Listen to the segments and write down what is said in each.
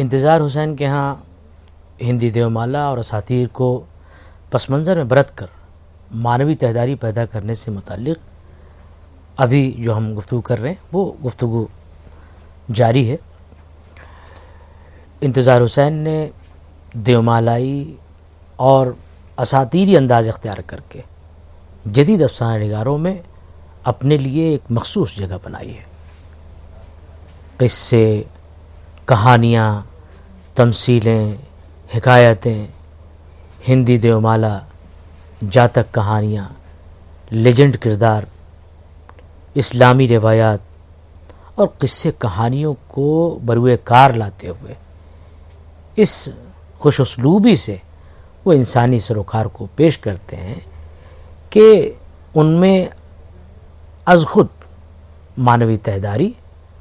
انتظار حسین کے ہاں ہندی دیومالا اور اساطیر کو پس منظر میں برت کر معنوی تہداری پیدا کرنے سے متعلق ابھی جو ہم گفتگو کر رہے ہیں وہ گفتگو جاری ہے۔ انتظار حسین نے دیومالائی اور اساطیری انداز اختیار کر کے جدید افسانہ نگاروں میں اپنے لیے ایک مخصوص جگہ بنائی ہے۔ قصے، کہانیاں، تمثیلیں، حکایتیں، ہندی دیومالا، جاتک کہانیاں، لیجنڈ کردار، اسلامی روایات اور قصے کہانیوں کو بروئے کار لاتے ہوئے اس خوش اسلوبی سے وہ انسانی سروکار کو پیش کرتے ہیں کہ ان میں از خود معنوی تہداری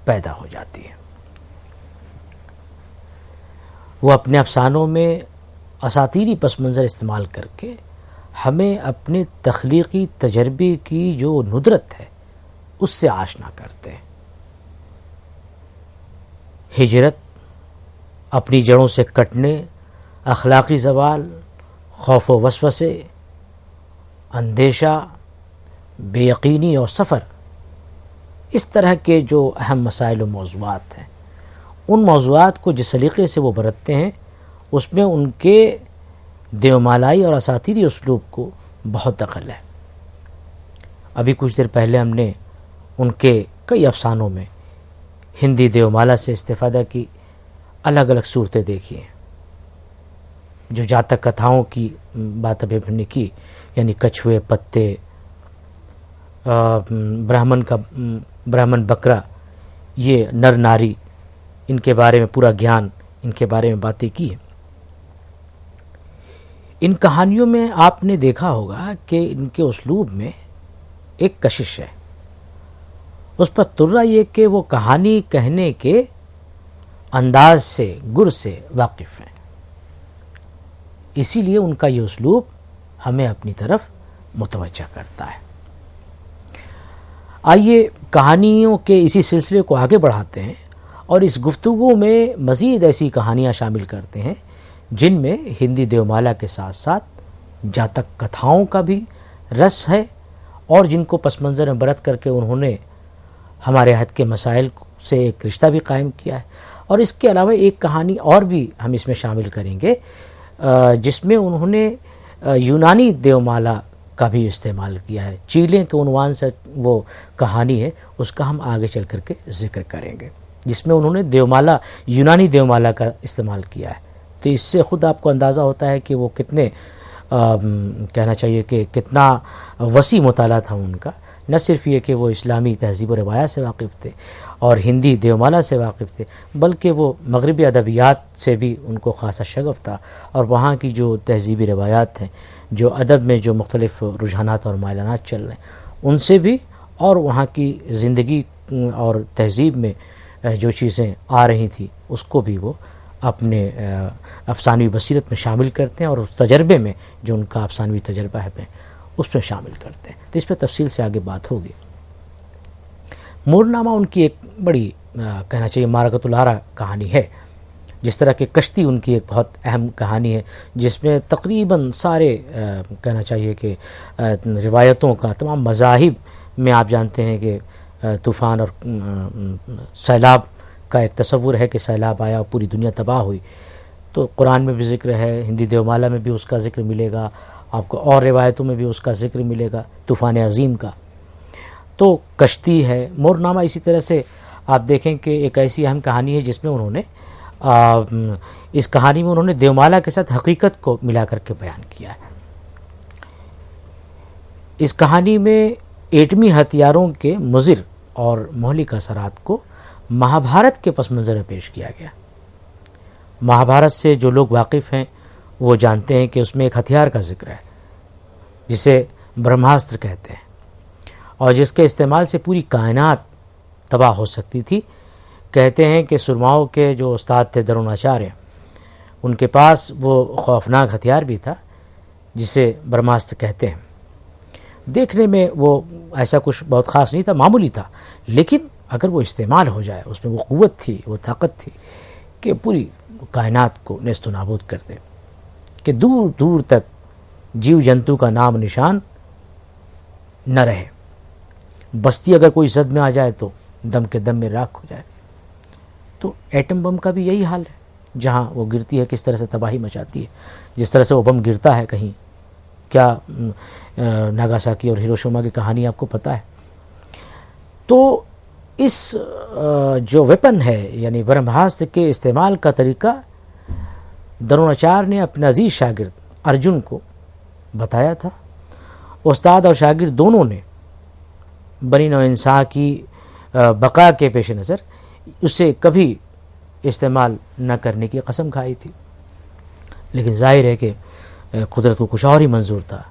پیدا ہو جاتی ہے۔ وہ اپنے افسانوں میں اساطیری پس منظر استعمال کر کے ہمیں اپنے تخلیقی تجربے کی جو ندرت ہے اس سے آشنا کرتے ہیں۔ ہجرت، اپنی جڑوں سے کٹنے، اخلاقی زوال، خوف و وسوسے، اندیشہ، بے یقینی اور سفر، اس طرح کے جو اہم مسائل و موضوعات ہیں، ان موضوعات کو جس سلیقے سے وہ برتتے ہیں اس میں ان کے دیومالائی اور اساطیری اسلوب کو بہت دخل ہے۔ ابھی کچھ دیر پہلے ہم نے ان کے کئی افسانوں میں ہندی دیومالا سے استفادہ کی الگ الگ صورتیں دیکھی ہیں۔ جو جاتک کتھاؤں کی بات ابھی ہم نے کی، یعنی کچھوے، پتے، برہمن بکرا، یہ نر ناری، ان کے بارے میں پورا گیان، ان کے بارے میں باتیں کی ہیں۔ ان کہانیوں میں آپ نے دیکھا ہوگا کہ ان کے اسلوب میں ایک کشش ہے۔ اس پر ترا یہ کہ وہ کہانی کہنے کے انداز سے، گر سے واقف ہیں، اسی لیے ان کا یہ اسلوب ہمیں اپنی طرف متوجہ کرتا ہے۔ آئیے کہانیوں کے اسی سلسلے کو آگے بڑھاتے ہیں اور اس گفتگو میں مزید ایسی کہانیاں شامل کرتے ہیں جن میں ہندی دیومالا کے ساتھ ساتھ جاتک کتھاؤں کا بھی رس ہے اور جن کو پس منظر میں برت کر کے انہوں نے ہمارے عہد کے مسائل سے ایک رشتہ بھی قائم کیا ہے۔ اور اس کے علاوہ ایک کہانی اور بھی ہم اس میں شامل کریں گے جس میں انہوں نے یونانی دیومالا کا بھی استعمال کیا ہے۔ چیلیں کے عنوان سے وہ کہانی ہے، اس کا ہم آگے چل کر کے ذکر کریں گے، جس میں انہوں نے دیومالا، یونانی دیومالا کا استعمال کیا ہے۔ تو اس سے خود آپ کو اندازہ ہوتا ہے کہ وہ کتنے کہنا چاہیے کہ کتنا وسیع مطالعہ تھا ان کا۔ نہ صرف یہ کہ وہ اسلامی تہذیب و روایات سے واقف تھے اور ہندی دیومالا سے واقف تھے، بلکہ وہ مغربی ادبیات سے بھی ان کو خاصا شغف تھا، اور وہاں کی جو تہذیبی روایات ہیں، جو ادب میں جو مختلف رجحانات اور مائلانات چل رہے ہیں ان سے بھی، اور وہاں کی زندگی اور تہذیب میں جو چیزیں آ رہی تھیں اس کو بھی وہ اپنے افسانوی بصیرت میں شامل کرتے ہیں، اور اس تجربے میں جو ان کا افسانوی تجربہ ہے اس میں شامل کرتے ہیں۔ تو اس پہ تفصیل سے آگے بات ہوگی۔ مورنامہ ان کی ایک بڑی کہنا چاہیے معرکۃ العرا کہانی ہے، جس طرح کہ کشتی ان کی ایک بہت اہم کہانی ہے، جس میں تقریباً سارے کہنا چاہیے کہ روایتوں کا، تمام مذاہب میں آپ جانتے ہیں کہ طوفان اور سیلاب کا ایک تصور ہے کہ سیلاب آیا اور پوری دنیا تباہ ہوئی۔ تو قرآن میں بھی ذکر ہے، ہندی دیومالا میں بھی اس کا ذکر ملے گا آپ کو، اور روایتوں میں بھی اس کا ذکر ملے گا، طوفان عظیم کا۔ تو کشتی ہے۔ مورنامہ اسی طرح سے آپ دیکھیں کہ ایک ایسی اہم کہانی ہے جس میں انہوں نے اس کہانی میں انہوں نے دیومالا کے ساتھ حقیقت کو ملا کر کے بیان کیا ہے۔ اس کہانی میں ایٹمی ہتھیاروں کے مضر اور مہلک اثرات کو مہابھارت کے پس منظر میں پیش کیا گیا۔ مہابھارت سے جو لوگ واقف ہیں وہ جانتے ہیں کہ اس میں ایک ہتھیار کا ذکر ہے جسے برہماستر کہتے ہیں، اور جس کے استعمال سے پوری کائنات تباہ ہو سکتی تھی۔ کہتے ہیں کہ سرماؤں کے جو استاد تھے دروناچاریہ، ان کے پاس وہ خوفناک ہتھیار بھی تھا جسے برہماستر کہتے ہیں۔ دیکھنے میں وہ ایسا کچھ بہت خاص نہیں تھا، معمولی تھا، لیکن اگر وہ استعمال ہو جائے اس میں وہ قوت تھی، وہ طاقت تھی کہ پوری کائنات کو نیست و نابود کر دے، کہ دور دور تک جیو جنتو کا نام نشان نہ رہے، بستی اگر کوئی زد میں آ جائے تو دم کے دم میں راکھ ہو جائے۔ تو ایٹم بم کا بھی یہی حال ہے، جہاں وہ گرتی ہے کس طرح سے تباہی مچاتی ہے، جس طرح سے وہ بم گرتا ہے کہیں، کیا ناگاساکی اور ہیروشیما کی کہانی آپ کو پتہ ہے۔ تو اس جو ویپن ہے یعنی برہماستر کے استعمال کا طریقہ دروناچار نے اپنے عزیز شاگرد ارجن کو بتایا تھا۔ استاد اور شاگرد دونوں نے بنی نوع انسان کی بقا کے پیش نظر اسے کبھی استعمال نہ کرنے کی قسم کھائی تھی، لیکن ظاہر ہے کہ قدرت کو کچھ اور ہی منظور تھا۔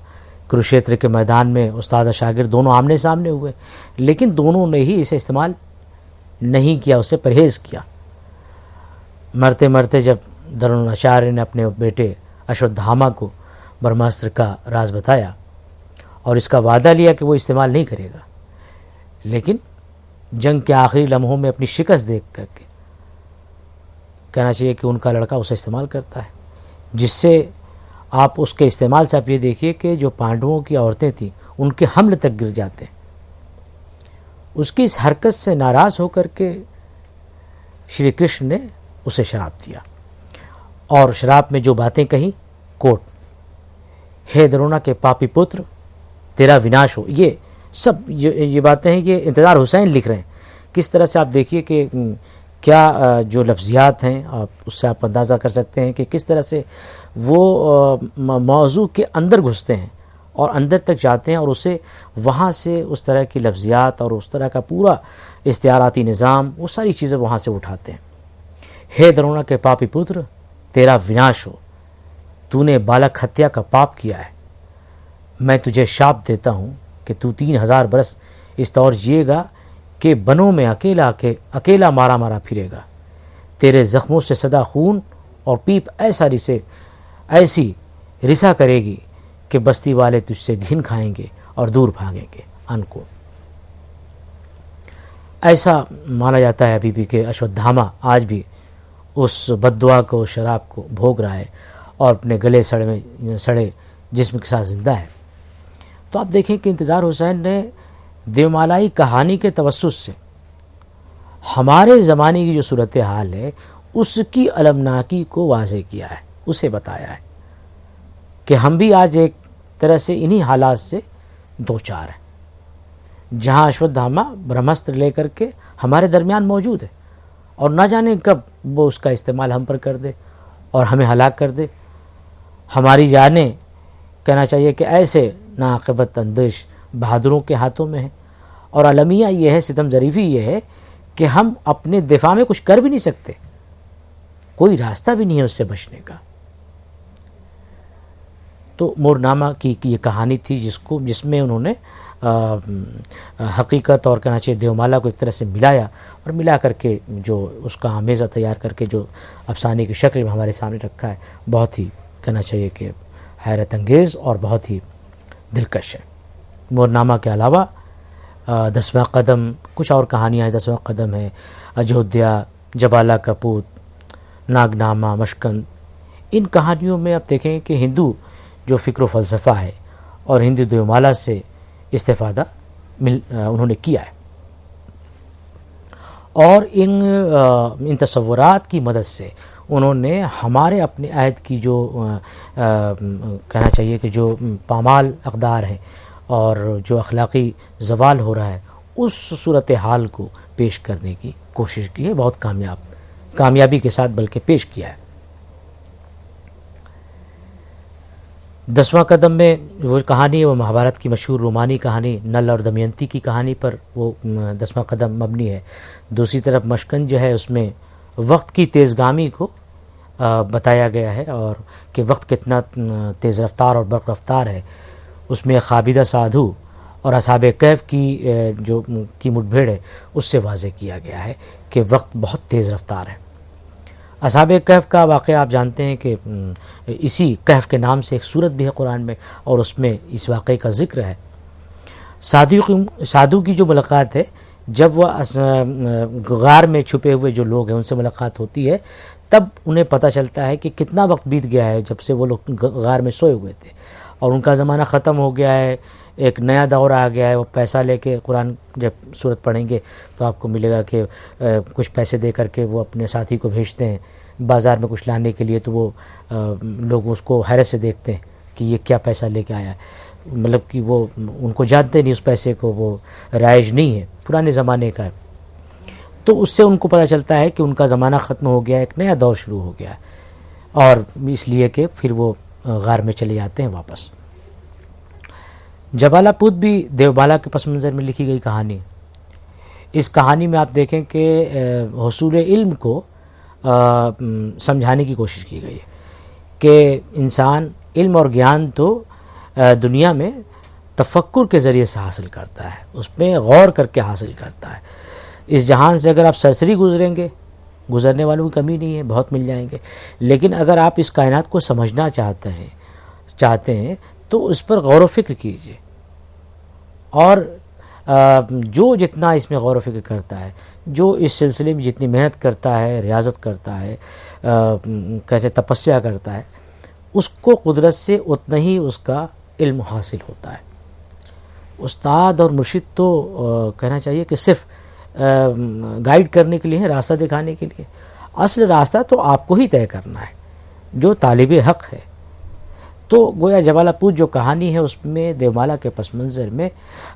کروشیتر کے میدان میں استاد اور شاگرد دونوں آمنے سامنے ہوئے، لیکن دونوں نے ہی اسے استعمال نہیں کیا، اسے پرہیز کیا۔ مرتے مرتے جب دروناچاریہ نے اپنے بیٹے اشودھاما کو برہماستر کا راز بتایا اور اس کا وعدہ لیا کہ وہ استعمال نہیں کرے گا، لیکن جنگ کے آخری لمحوں میں اپنی شکست دیکھ کر کے کہنا چاہیے کہ ان کا لڑکا اسے استعمال کرتا ہے، جس سے آپ اس کے استعمال سے آپ یہ دیکھیے کہ جو پانڈووں کی عورتیں تھیں ان کے حمل تک گر جاتے ہیں۔ اس کی اس حرکت سے ناراض ہو کر کے شری کرشن نے اسے شراپ دیا، اور شراپ میں جو باتیں کہیں، کوٹ، ہے درونا کے پاپی پتر تیرا وناش ہو، یہ سب یہ باتیں ہیں، یہ انتظار حسین لکھ رہے ہیں۔ کس طرح سے آپ دیکھیے کہ کیا جو لفظیات ہیں، آپ اس سے آپ اندازہ کر سکتے ہیں کہ کس طرح سے وہ موضوع کے اندر گھستے ہیں اور اندر تک جاتے ہیں، اور اسے وہاں سے اس طرح کی لفظیات اور اس طرح کا پورا استعاراتی نظام، وہ ساری چیزیں وہاں سے اٹھاتے ہیں۔ ہے درونا کے پاپی پتر تیرا وناش ہو، تو نے بالک ہتیا کا پاپ کیا ہے، میں تجھے شاپ دیتا ہوں کہ تو 3000 برس اس طور جیے گا کہ بنوں میں اکیلا مارا مارا پھرے گا، تیرے زخموں سے صدا خون اور پیپ ایسی رسا کرے گی کہ بستی والے تجھ سے گھن کھائیں گے اور دور بھاگیں گے۔ انکوٹ۔ ایسا مانا جاتا ہے ابھی بھی کہ اشودھاما آج بھی اس بددعا کو، شراب کو بھوگ رہا ہے اور اپنے گلے سڑے جسم کے ساتھ زندہ ہے۔ تو آپ دیکھیں کہ انتظار حسین نے دیومالائی کہانی کے توسط سے ہمارے زمانے کی جو صورتحال ہے اس کی المناکی کو واضح کیا ہے، اسے بتایا ہے کہ ہم بھی آج ایک طرح سے انہی حالات سے دوچار ہیں، جہاں اشودھاما برہمستر لے کر کے ہمارے درمیان موجود ہے اور نہ جانے کب وہ اس کا استعمال ہم پر کر دے اور ہمیں ہلاک کر دے۔ ہماری جانیں کہنا چاہیے کہ ایسے ناعاقبت اندیش بہادروں کے ہاتھوں میں ہے، اور المیہ یہ ہے، ستم ظریفی یہ ہے کہ ہم اپنے دفاع میں کچھ کر بھی نہیں سکتے، کوئی راستہ بھی نہیں ہے اس سے بچنے کا۔ تو مورنامہ کی یہ کہانی تھی جس میں انہوں نے حقیقت اور کہنا چاہیے دیومالا کو ایک طرح سے ملایا، اور ملا کر کے جو اس کا آمیزہ تیار کر کے جو افسانے کی شکل میں ہمارے سامنے رکھا ہے، بہت ہی کہنا چاہیے کہ حیرت انگیز اور بہت ہی دلکش ہے۔ مورنامہ کے علاوہ 10واں قدم، کچھ اور کہانیاں ہیں، 10واں قدم ہے، اجودھیا، جبالا کا پوت، ناگنامہ، مشکند۔ ان کہانیوں میں آپ دیکھیں کہ ہندو جو فکر و فلسفہ ہے اور ہندو دیومالا سے استفادہ انہوں نے کیا ہے، اور ان تصورات کی مدد سے انہوں نے ہمارے اپنے عہد کی جو کہنا چاہیے کہ جو پامال اقدار ہیں اور جو اخلاقی زوال ہو رہا ہے، اس صورتحال کو پیش کرنے کی کوشش کی ہے، بہت کامیابی کے ساتھ بلکہ پیش کیا ہے۔ 10واں قدم میں وہ کہانی ہے، وہ مہابھارت کی مشہور رومانی کہانی نل اور دمینتی کی کہانی پر وہ 10واں قدم مبنی ہے۔ دوسری طرف مشکند جو ہے اس میں وقت کی تیزگامی کو بتایا گیا ہے، اور کہ وقت کتنا تیز رفتار اور برق رفتار ہے۔ اس میں خابیدہ سادھو اور اصحاب کہف کی مٹبھیڑ ہے، اس سے واضح کیا گیا ہے کہ وقت بہت تیز رفتار ہے۔ اصحاب کہف کا واقعہ آپ جانتے ہیں کہ اسی کہف کے نام سے ایک سورت بھی ہے قرآن میں، اور اس میں اس واقعے کا ذکر ہے۔ سادھو کی جو ملاقات ہے، جب وہ غار میں چھپے ہوئے جو لوگ ہیں ان سے ملاقات ہوتی ہے، تب انہیں پتہ چلتا ہے کہ کتنا وقت بیت گیا ہے جب سے وہ لوگ غار میں سوئے ہوئے تھے، اور ان کا زمانہ ختم ہو گیا ہے، ایک نیا دور آ گیا ہے۔ وہ پیسہ لے کے، قرآن جب سورت پڑھیں گے تو آپ کو ملے گا کہ کچھ پیسے دے کر کے وہ اپنے ساتھی کو بھیجتے ہیں بازار میں کچھ لانے کے لیے، تو وہ لوگ اس کو حیرت سے دیکھتے ہیں کہ یہ کیا پیسہ لے کے آیا ہے، مطلب کہ وہ ان کو جانتے نہیں اس پیسے کو، وہ رائج نہیں ہے، پرانے زمانے کا ہے۔ تو اس سے ان کو پتہ چلتا ہے کہ ان کا زمانہ ختم ہو گیا ہے، ایک نیا دور شروع ہو گیا ہے، اور اس لیے کہ پھر وہ غار میں چلے جاتے ہیں واپس۔ جبالہ پوت بھی دیومالا کے پس منظر میں لکھی گئی کہانی۔ اس کہانی میں آپ دیکھیں کہ حصول علم کو سمجھانے کی کوشش کی گئی ہے کہ انسان علم اور گیان تو دنیا میں تفکر کے ذریعے سے حاصل کرتا ہے، اس میں غور کر کے حاصل کرتا ہے۔ اس جہان سے اگر آپ سرسری گزریں گے، گزرنے والوں کی کمی نہیں ہے، بہت مل جائیں گے، لیکن اگر آپ اس کائنات کو سمجھنا چاہتے ہیں تو اس پر غور و فکر کیجیے، اور جو جتنا اس میں غور و فکر کرتا ہے، جو اس سلسلے میں جتنی محنت کرتا ہے، ریاضت کرتا ہے، کیسے تپسیا کرتا ہے، اس کو قدرت سے اتنا ہی اس کا علم حاصل ہوتا ہے۔ استاد اور مرشد تو کہنا چاہیے کہ صرف گائیڈ کرنے کے لیے ہے، راستہ دکھانے کے لیے، اصل راستہ تو آپ کو ہی طے کرنا ہے جو طالب حق ہے۔ تو گویا جبالہ پوت جو کہانی ہے اس میں دیومالا کے پس منظر میں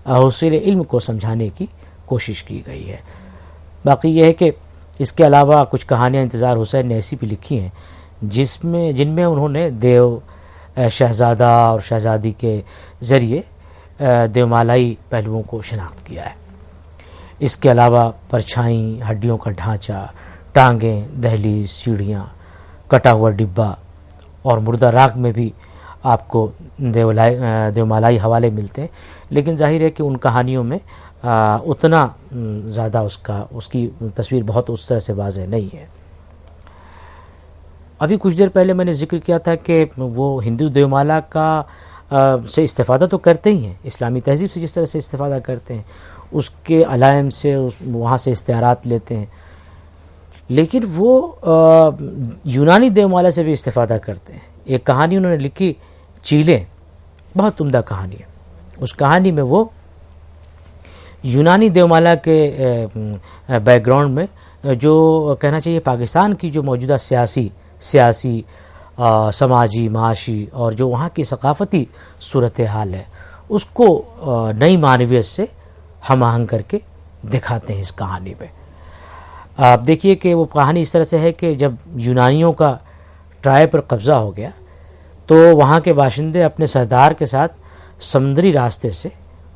حصول علم کو سمجھانے کی کوشش کی گئی ہے۔ باقی یہ ہے کہ اس کے علاوہ کچھ کہانیاں انتظار حسین نے ایسی بھی لکھی ہیں جن میں انہوں نے دیو، شہزادہ اور شہزادی کے ذریعے دیومالائی پہلوؤں کو شناخت کیا ہے۔ اس کے علاوہ پرچھائیں، ہڈیوں کا ڈھانچہ، ٹانگیں، دہلیز، سیڑھیاں، کٹا ہوا ڈبہ اور مردہ راگ میں بھی آپ کو دیومالائی حوالے ملتے ہیں، لیکن ظاہر ہے کہ ان کہانیوں میں اتنا زیادہ اس کی تصویر بہت اس طرح سے واضح نہیں ہے۔ ابھی کچھ دیر پہلے میں نے ذکر کیا تھا کہ وہ ہندو دیومالا کا سے استفادہ تو کرتے ہی ہیں، اسلامی تہذیب سے جس طرح سے استفادہ کرتے ہیں، اس کے علائم سے وہاں سے استعارات لیتے ہیں، لیکن وہ یونانی دیومالا سے بھی استفادہ کرتے ہیں۔ ایک کہانی انہوں نے لکھی، چیلے، بہت عمدہ کہانی ہے۔ اس کہانی میں وہ یونانی دیومالا کے بیک گراؤنڈ میں جو کہنا چاہیے پاکستان کی جو موجودہ سیاسی سماجی، معاشی اور جو وہاں کی ثقافتی صورتحال ہے، اس کو نئی معنویت سے ہم آہنگ کر کے دکھاتے ہیں اس کہانی میں۔ آپ دیکھیے کہ وہ کہانی اس طرح سے ہے کہ جب یونانیوں کا ٹرائے پر قبضہ ہو گیا تو وہاں کے باشندے اپنے سردار کے ساتھ سمندری راستے سے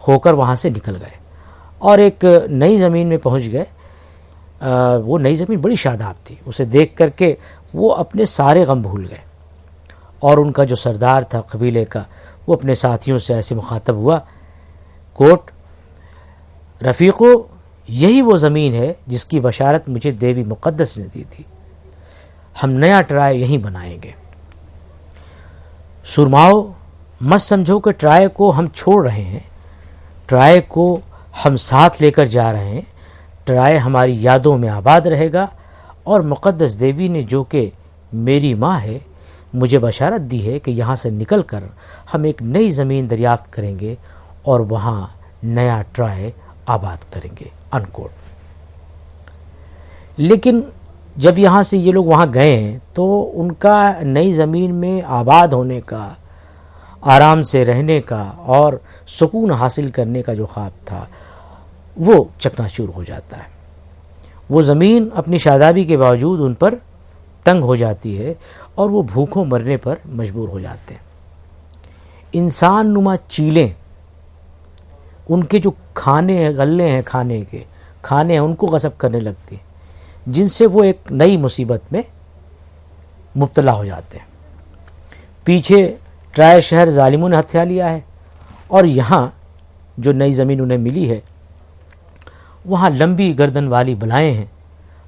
ہو کر وہاں سے نکل گئے اور ایک نئی زمین میں پہنچ گئے۔ وہ نئی زمین بڑی شاداب تھی، اسے دیکھ کر کے وہ اپنے سارے غم بھول گئے، اور ان کا جو سردار تھا قبیلے کا، وہ اپنے ساتھیوں سے ایسے مخاطب ہوا، کوٹ رفیقو، یہی وہ زمین ہے جس کی بشارت مجھے دیوی مقدس نے دی تھی، ہم نیا ٹرائے یہیں بنائیں گے۔ سرماؤ، مت سمجھو کہ ٹرائے کو ہم چھوڑ رہے ہیں، ٹرائے کو ہم ساتھ لے کر جا رہے ہیں، ٹرائے ہماری یادوں میں آباد رہے گا، اور مقدس دیوی نے جو کہ میری ماں ہے مجھے بشارت دی ہے کہ یہاں سے نکل کر ہم ایک نئی زمین دریافت کریں گے اور وہاں نیا ٹرائے آباد کریں گے، انکوٹ۔ لیکن جب یہاں سے یہ لوگ وہاں گئے ہیں تو ان کا نئی زمین میں آباد ہونے کا، آرام سے رہنے کا اور سکون حاصل کرنے کا جو خواب تھا وہ چکناچور ہو جاتا ہے۔ وہ زمین اپنی شادابی کے باوجود ان پر تنگ ہو جاتی ہے اور وہ بھوکوں مرنے پر مجبور ہو جاتے ہیں۔ انسان نما چیلیں، ان کے جو کھانے ہیں، غلے ہیں، کھانے ہیں، ان کو غصب کرنے لگتی ہیں، جن سے وہ ایک نئی مصیبت میں مبتلا ہو جاتے ہیں۔ پیچھے ٹرائے شہر ظالموں نے ہتھیا لیا ہے، اور یہاں جو نئی زمین انہیں ملی ہے وہاں لمبی گردن والی بلائیں ہیں،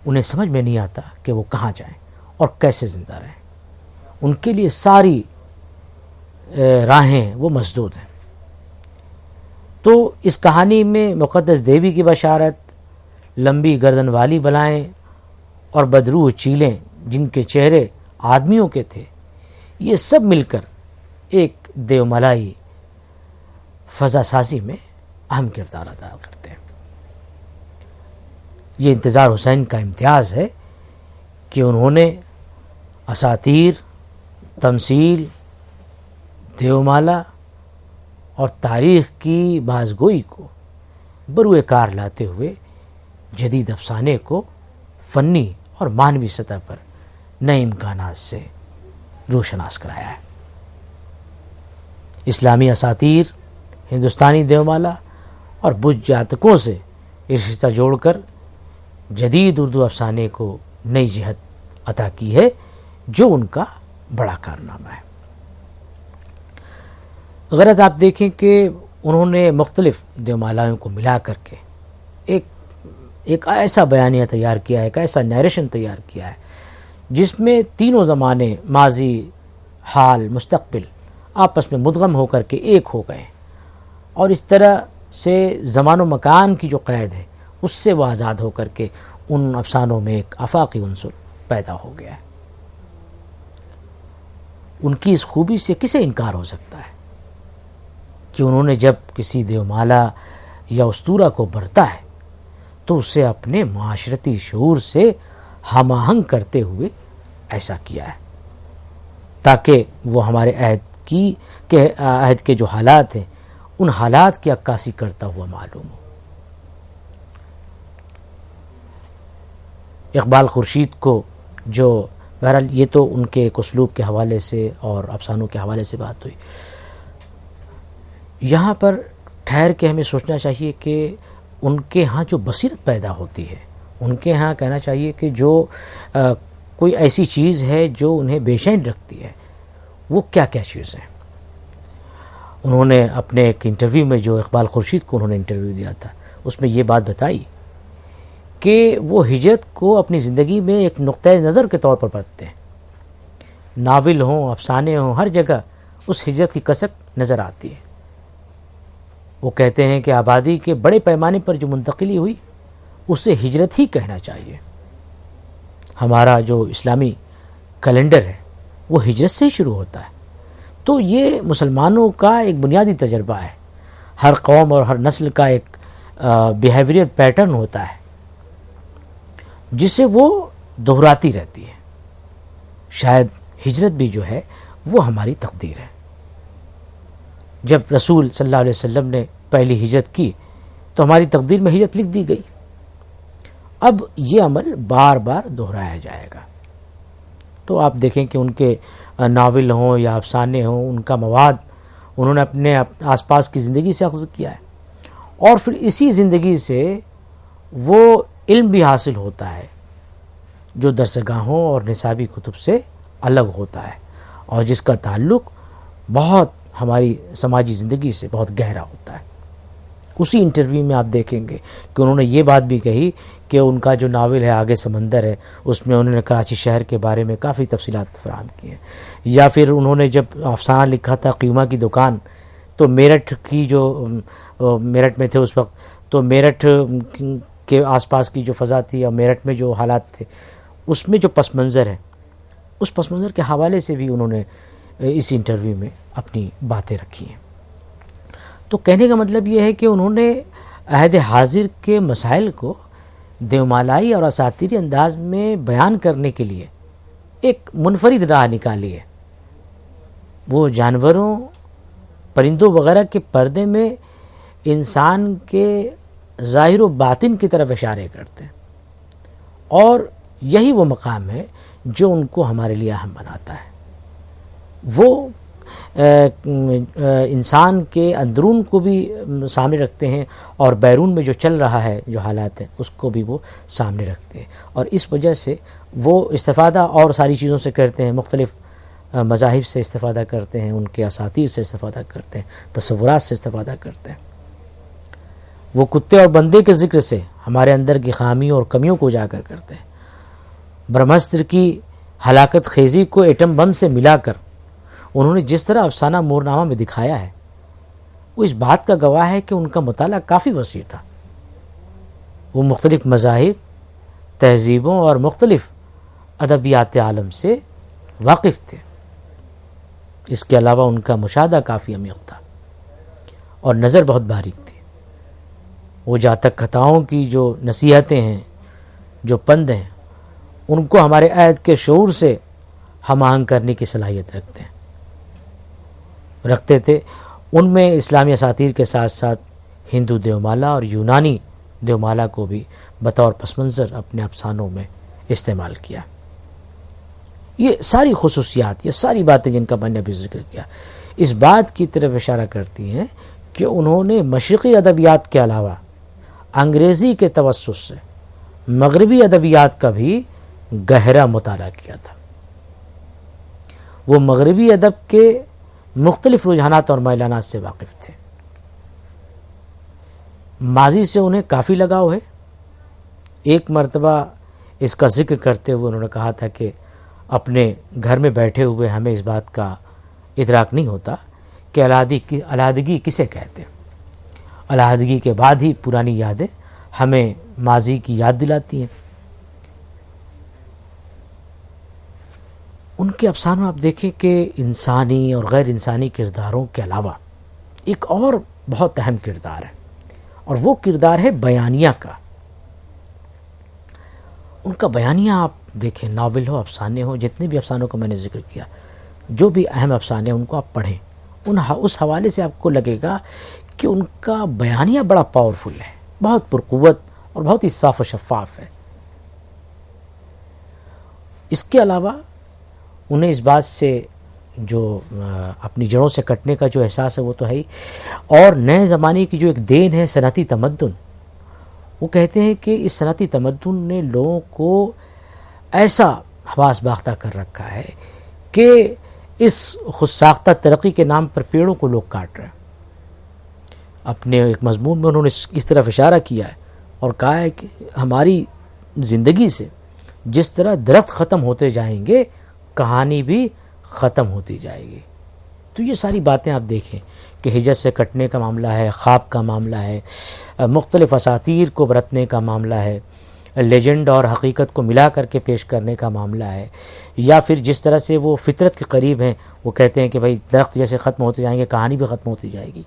انہیں سمجھ میں نہیں آتا کہ وہ کہاں جائیں اور کیسے زندہ رہیں۔ ان کے لیے ساری راہیں وہ مسدود ہیں۔ تو اس کہانی میں مقدس دیوی کی بشارت، لمبی گردن والی بلائیں اور بدروح چیلیں جن کے چہرے آدمیوں کے تھے، یہ سب مل کر ایک دیومالائی فضا سازی میں اہم کردار ادا کرتے ہیں۔ یہ انتظار حسین کا امتیاز ہے کہ انہوں نے اساطیر، تمثیل، دیومالا اور تاریخ کی بازگوئی کو بروئے کار لاتے ہوئے جدید افسانے کو فنی اور معنوی سطح پر نئے امکانات سے روشناس کرایا ہے۔ اسلامی اساطیر، ہندوستانی دیومالا اور بدھ جاتکوں سے رشتہ جوڑ کر جدید اردو افسانے کو نئی جہت عطا کی ہے، جو ان کا بڑا کارنامہ ہے۔ غرض آپ دیکھیں کہ انہوں نے مختلف دیومالائیوں کو ملا کر کے ایک ایسا بیانیہ تیار کیا ہے، ایک ایسا نیریشن تیار کیا ہے جس میں تینوں زمانے، ماضی، حال، مستقبل، آپس میں مدغم ہو کر کے ایک ہو گئے، اور اس طرح سے زمان و مکان کی جو قید ہے اس سے وہ آزاد ہو کر کے ان افسانوں میں ایک آفاقی عنصر پیدا ہو گیا ہے۔ ان کی اس خوبی سے کسے انکار ہو سکتا ہے کہ انہوں نے جب کسی دیومالا یا اسطورہ کو برتا ہے تو اسے اپنے معاشرتی شعور سے ہم آہنگ کرتے ہوئے ایسا کیا ہے، تاکہ وہ ہمارے عہد کے جو حالات ہیں ان حالات کی عکاسی کرتا ہوا معلوم ہو۔ اقبال خورشید کو جو بہرحال یہ تو ان کے ایک اسلوب کے حوالے سے اور افسانوں کے حوالے سے بات ہوئی، یہاں پر ٹھہر کے ہمیں سوچنا چاہیے کہ ان کے ہاں جو بصیرت پیدا ہوتی ہے، ان کے ہاں کہنا چاہیے کہ جو کوئی ایسی چیز ہے جو انہیں بے چین رکھتی ہے، وہ کیا کیا چیز ہے۔ انہوں نے اپنے ایک انٹرویو میں، جو اقبال خورشید کو انہوں نے انٹرویو دیا تھا، اس میں یہ بات بتائی کہ وہ ہجرت کو اپنی زندگی میں ایک نقطۂ نظر کے طور پر پڑھتے ہیں۔ ناول ہوں، افسانے ہوں، ہر جگہ اس ہجرت کی کسک نظر آتی ہے۔ وہ کہتے ہیں کہ آبادی کے بڑے پیمانے پر جو منتقلی ہوئی اسے ہجرت ہی کہنا چاہیے۔ ہمارا جو اسلامی کیلنڈر ہے وہ ہجرت سے ہی شروع ہوتا ہے، تو یہ مسلمانوں کا ایک بنیادی تجربہ ہے۔ ہر قوم اور ہر نسل کا ایک بیہیویئر پیٹرن ہوتا ہے جسے وہ دہراتی رہتی ہے۔ شاید ہجرت بھی جو ہے وہ ہماری تقدیر ہے۔ جب رسول صلی اللہ علیہ وسلم نے پہلی ہجرت کی تو ہماری تقدیر میں ہجرت لکھ دی گئی۔ اب یہ عمل بار بار دہرایا جائے گا۔ تو آپ دیکھیں کہ ان کے ناول ہوں یا افسانے ہوں، ان کا مواد انہوں نے اپنے آس پاس کی زندگی سے اخذ کیا ہے، اور پھر اسی زندگی سے وہ علم بھی حاصل ہوتا ہے جو درسگاہوں اور نصابی کتب سے الگ ہوتا ہے، اور جس کا تعلق بہت ہماری سماجی زندگی سے بہت گہرا ہوتا ہے۔ اسی انٹرویو میں آپ دیکھیں گے کہ انہوں نے یہ بات بھی کہی کہ ان کا جو ناول ہے آگے سمندر ہے، اس میں انہوں نے کراچی شہر کے بارے میں کافی تفصیلات فراہم کی ہیں۔ یا پھر انہوں نے جب افسانہ لکھا تھا قیمہ کی دکان، تو میرٹھ کی جو میرٹھ میں تھے اس وقت، تو میرٹھ کے آس پاس کی جو فضا تھی اور میرٹھ میں جو حالات تھے، اس میں جو پس منظر ہے، اس پس منظر کے حوالے سے بھی انہوں نے اس انٹرویو میں اپنی باتیں رکھی ہیں۔ تو کہنے کا مطلب یہ ہے کہ انہوں نے عہد حاضر کے مسائل کو دیومالائی اور اساطیری انداز میں بیان کرنے کے لیے ایک منفرد راہ نکالی ہے۔ وہ جانوروں، پرندوں وغیرہ کے پردے میں انسان کے ظاہر و باطن کی طرف اشارے کرتے ہیں، اور یہی وہ مقام ہے جو ان کو ہمارے لیے اہم بناتا ہے۔ وہ انسان کے اندرون کو بھی سامنے رکھتے ہیں، اور بیرون میں جو چل رہا ہے، جو حالات ہیں، اس کو بھی وہ سامنے رکھتے ہیں، اور اس وجہ سے وہ استفادہ اور ساری چیزوں سے کرتے ہیں، مختلف مذاہب سے استفادہ کرتے ہیں، ان کے اساطیر سے استفادہ کرتے ہیں، تصورات سے استفادہ کرتے ہیں۔ وہ کتے اور بندے کے ذکر سے ہمارے اندر کی خامیوں اور کمیوں کو اجاگر کرتے ہیں۔ برہمستر کی ہلاکت خیزی کو ایٹم بم سے ملا کر انہوں نے جس طرح افسانہ مورنامہ میں دکھایا ہے، وہ اس بات کا گواہ ہے کہ ان کا مطالعہ کافی وسیع تھا۔ وہ مختلف مذاہب، تہذیبوں اور مختلف ادبیات عالم سے واقف تھے. اس کے علاوہ ان کا مشاہدہ کافی عمیق تھا اور نظر بہت باریک تھی. وہ جاتک کتھاؤں کی جو نصیحتیں ہیں، جو پند ہیں، ان کو ہمارے عہد کے شعور سے ہم آہنگ کرنے کی صلاحیت رکھتے تھے. ان میں اسلامی اساطیر کے ساتھ ساتھ ہندو دیومالا اور یونانی دیومالا کو بھی بطور پس منظر اپنے افسانوں میں استعمال کیا. یہ ساری خصوصیات، یہ ساری باتیں جن کا میں نے ابھی ذکر کیا، اس بات کی طرف اشارہ کرتی ہیں کہ انہوں نے مشرقی ادبیات کے علاوہ انگریزی کے توسط سے مغربی ادبیات کا بھی گہرا مطالعہ کیا تھا. وہ مغربی ادب کے مختلف رجحانات اور میلانات سے واقف تھے. ماضی سے انہیں کافی لگاؤ ہے. ایک مرتبہ اس کا ذکر کرتے ہوئے انہوں نے کہا تھا کہ اپنے گھر میں بیٹھے ہوئے ہمیں اس بات کا ادراک نہیں ہوتا کہ علیحدگی کسے کہتے ہیں. علیحدگی کے بعد ہی پرانی یادیں ہمیں ماضی کی یاد دلاتی ہیں. ان کے افسانوں آپ دیکھیں کہ انسانی اور غیر انسانی کرداروں کے علاوہ ایک اور بہت اہم کردار ہے، اور وہ کردار ہے بیانیہ کا. ان کا بیانیہ آپ دیکھیں، ناول ہو، افسانے ہو، جتنے بھی افسانوں کا میں نے ذکر کیا، جو بھی اہم افسانے ہیں ان کو آپ پڑھیں، اس حوالے سے آپ کو لگے گا کہ ان کا بیانیہ بڑا پاورفل ہے، بہت پرقوت اور بہت ہی صاف و شفاف ہے. اس کے علاوہ انہیں اس بات سے جو اپنی جڑوں سے کٹنے کا جو احساس ہے وہ تو ہے ہی، اور نئے زمانے کی جو ایک دین ہے صنعتی تمدن، وہ کہتے ہیں کہ اس صنعتی تمدن نے لوگوں کو ایسا حواس باختہ کر رکھا ہے کہ اس خود ساختہ ترقی کے نام پر پیڑوں کو لوگ کاٹ رہے ہیں. اپنے ایک مضمون میں انہوں نے اس طرف اشارہ کیا ہے اور کہا ہے کہ ہماری زندگی سے جس طرح درخت ختم ہوتے جائیں گے، کہانی بھی ختم ہوتی جائے گی. تو یہ ساری باتیں آپ دیکھیں کہ ہجرت سے کٹنے کا معاملہ ہے، خواب کا معاملہ ہے، مختلف اساطیر کو برتنے کا معاملہ ہے، لیجنڈ اور حقیقت کو ملا کر کے پیش کرنے کا معاملہ ہے، یا پھر جس طرح سے وہ فطرت کے قریب ہیں، وہ کہتے ہیں کہ بھائی درخت جیسے ختم ہوتے جائیں گے، کہانی بھی ختم ہوتی جائے گی.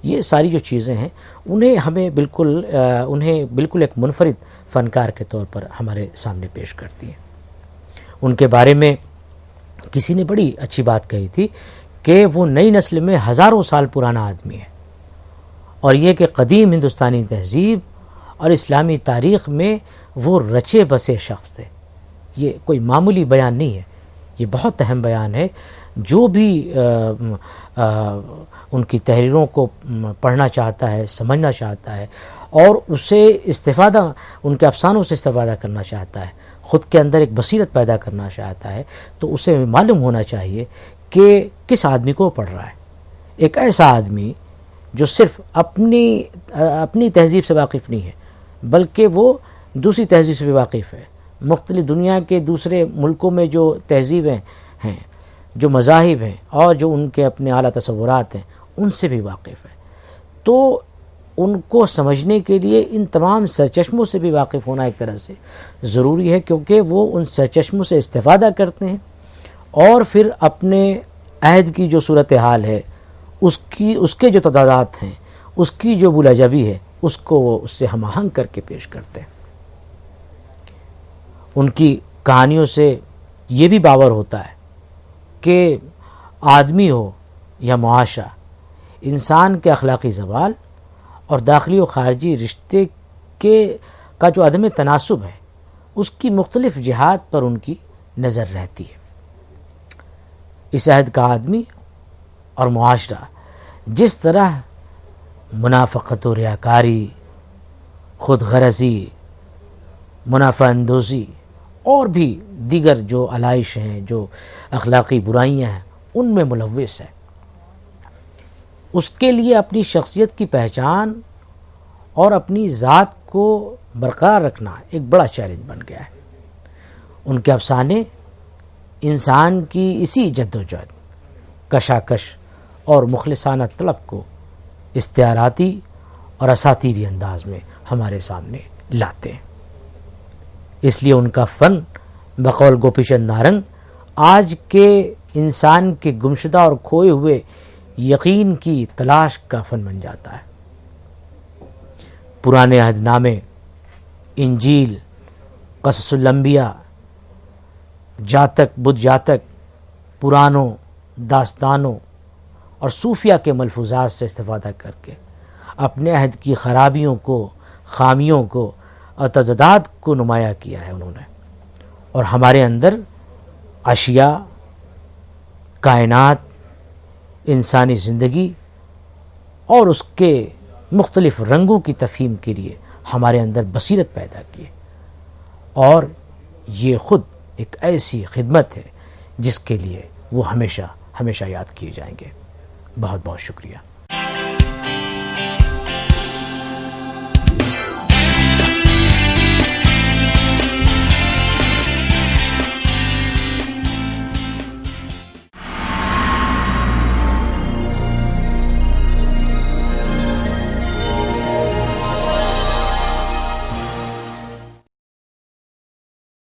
یہ ساری جو چیزیں ہیں انہیں بالکل ایک منفرد فنکار کے طور پر ہمارے سامنے پیش کرتی ہیں. ان کے بارے میں کسی نے بڑی اچھی بات کہی تھی کہ وہ نئی نسل میں ہزاروں سال پرانا آدمی ہے، اور یہ کہ قدیم ہندوستانی تہذیب اور اسلامی تاریخ میں وہ رچے بسے شخص تھے. یہ کوئی معمولی بیان نہیں ہے، یہ بہت اہم بیان ہے. جو بھی ان کی تحریروں کو پڑھنا چاہتا ہے، سمجھنا چاہتا ہے اور اسے ان کے افسانوں سے استفادہ کرنا چاہتا ہے، خود کے اندر ایک بصیرت پیدا کرنا چاہتا ہے، تو اسے معلوم ہونا چاہیے کہ کس آدمی کو پڑھ رہا ہے. ایک ایسا آدمی جو صرف اپنی تہذیب سے واقف نہیں ہے، بلکہ وہ دوسری تہذیب سے بھی واقف ہے، مختلف دنیا کے دوسرے ملکوں میں جو تہذیبیں ہیں، جو مذاہب ہیں اور جو ان کے اپنے اعلیٰ تصورات ہیں، ان سے بھی واقف ہے. تو ان کو سمجھنے کے لیے ان تمام سرچشموں سے بھی واقف ہونا ایک طرح سے ضروری ہے، کیونکہ وہ ان سرچشموں سے استفادہ کرتے ہیں اور پھر اپنے عہد کی جو صورتحال ہے، اس کے جو تضادات ہیں، اس کی جو بولاجبی ہے، اس کو وہ اس سے ہم آہنگ کر کے پیش کرتے ہیں. ان کی کہانیوں سے یہ بھی باور ہوتا ہے کہ آدمی ہو یا معاشرہ، انسان کے اخلاقی زوال اور داخلی و خارجی رشتے کا جو عدم تناسب ہے، اس کی مختلف جہات پر ان کی نظر رہتی ہے. اس عہد کا آدمی اور معاشرہ جس طرح منافقت و ریاکاری، خود غرضی، منافع اندوزی اور بھی دیگر جو علائش ہیں، جو اخلاقی برائیاں ہیں، ان میں ملوث ہے، اس کے لیے اپنی شخصیت کی پہچان اور اپنی ذات کو برقرار رکھنا ایک بڑا چیلنج بن گیا ہے. ان کے افسانے انسان کی اسی جدوجہد، کشاکش اور مخلصانہ طلب کو استعاراتی اور اساطیری انداز میں ہمارے سامنے لاتے ہیں. اس لیے ان کا فن بقول گوپی چند نارنگ آج کے انسان کے گمشدہ اور کھوئے ہوئے یقین کی تلاش کا فن بن جاتا ہے۔ پرانے عہد نامے، انجیل، قصص الانبیاء، جاتک، بدھ جاتک، پرانوں، داستانوں اور صوفیہ کے ملفوظات سے استفادہ کر کے اپنے عہد کی خرابیوں کو، خامیوں کو اور تضادات کو نمایاں کیا ہے انہوں نے، اور ہمارے اندر اشیاء، کائنات، انسانی زندگی اور اس کے مختلف رنگوں کی تفہیم کے لیے ہمارے اندر بصیرت پیدا کی، اور یہ خود ایک ایسی خدمت ہے جس کے لیے وہ ہمیشہ ہمیشہ یاد کیے جائیں گے۔ بہت بہت شکریہ۔